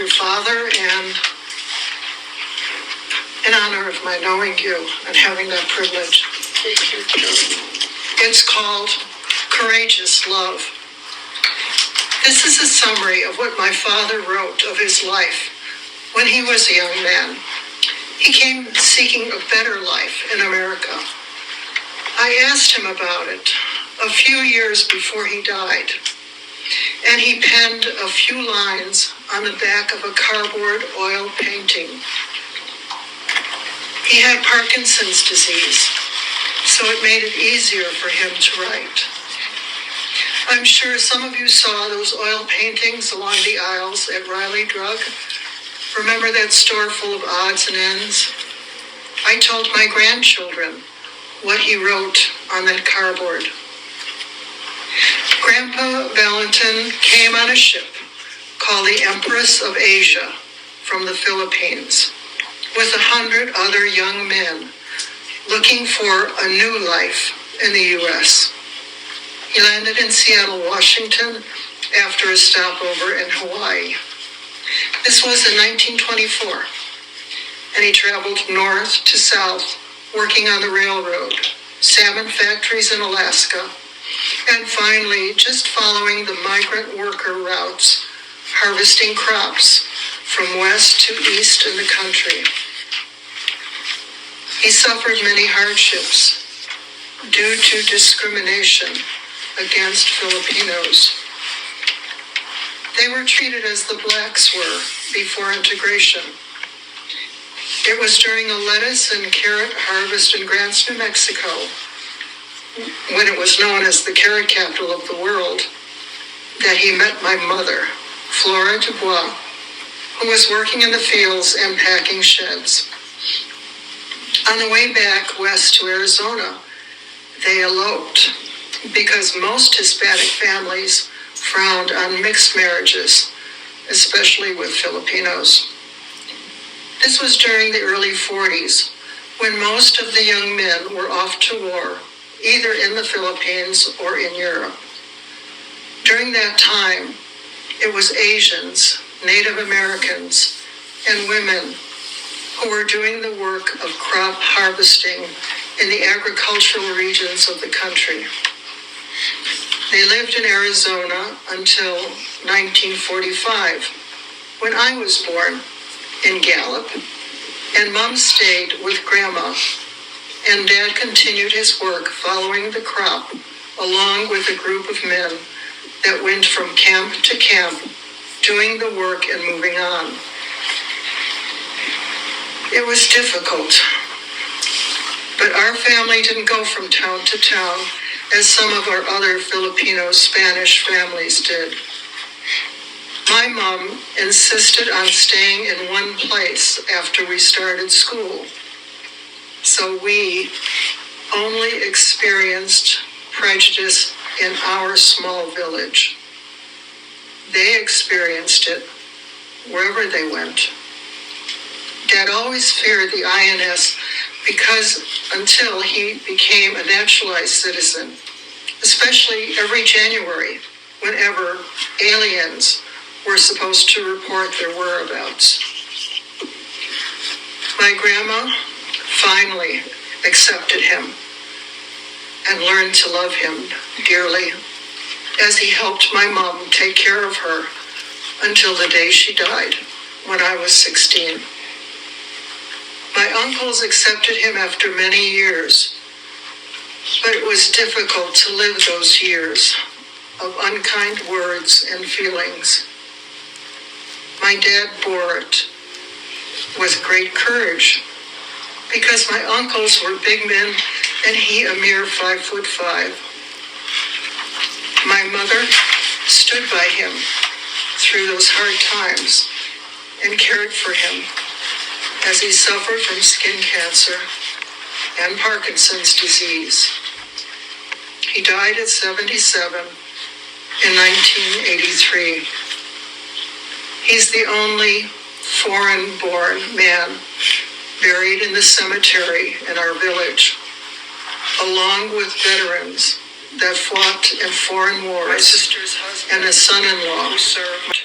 your father and in honor of my knowing you and having that privilege. Thank you, Joan. It's called Courageous Love. This is a summary of what my father wrote of his life when he was a young man. He came seeking a better life in America. I asked him about it a few years before he died, and he penned a few lines on the back of a cardboard oil painting. He had Parkinson's disease, so it made it easier for him to write. I'm sure some of you saw those oil paintings along the aisles at Riley Drug. Remember that store full of odds and ends? I told my grandchildren what he wrote on that cardboard. Grandpa Valentin came on a ship called the Empress of Asia from the Philippines with 100 other young men looking for a new life in the U.S. He landed in Seattle, Washington after a stopover in Hawaii. This was in 1924, and he traveled north to south, working on the railroad, salmon factories in Alaska, and finally just following the migrant worker routes, harvesting crops from west to east in the country. He suffered many hardships due to discrimination against Filipinos. They were treated as the blacks were before integration. It was during a lettuce and carrot harvest in Grants, New Mexico, when it was known as the carrot capital of the world, that he met my mother, Flora Dubois, who was working in the fields and packing sheds. On the way back west to Arizona, they eloped because most Hispanic families frowned on mixed marriages, especially with Filipinos. This was during the early 40s, when most of the young men were off to war, either in the Philippines or in Europe. During that time, it was Asians, Native Americans, and women who were doing the work of crop harvesting in the agricultural regions of the country. They lived in Arizona until 1945, when I was born in Gallup, and Mom stayed with Grandma, and Dad continued his work following the crop, along with a group of men that went from camp to camp, doing the work and moving on. It was difficult, but our family didn't go from town to town as some of our other Filipino Spanish families did. My mom insisted on staying in one place after we started school, so we only experienced prejudice in our small village. They experienced it wherever they went. Dad always feared the INS because until he became a naturalized citizen, especially every January, whenever aliens were supposed to report their whereabouts. My grandma finally accepted him and learned to love him dearly as he helped my mom take care of her until the day she died when I was 16. My uncles accepted him after many years, but it was difficult to live those years of unkind words and feelings. My dad bore it with great courage because my uncles were big men and he a mere 5'5". My mother stood by him through those hard times and cared for him as he suffered from skin cancer and Parkinson's disease. He died at 77 in 1983. He's the only foreign-born man buried in the cemetery in our village, along with veterans that fought in foreign wars, my sister's husband, and a son-in-law who served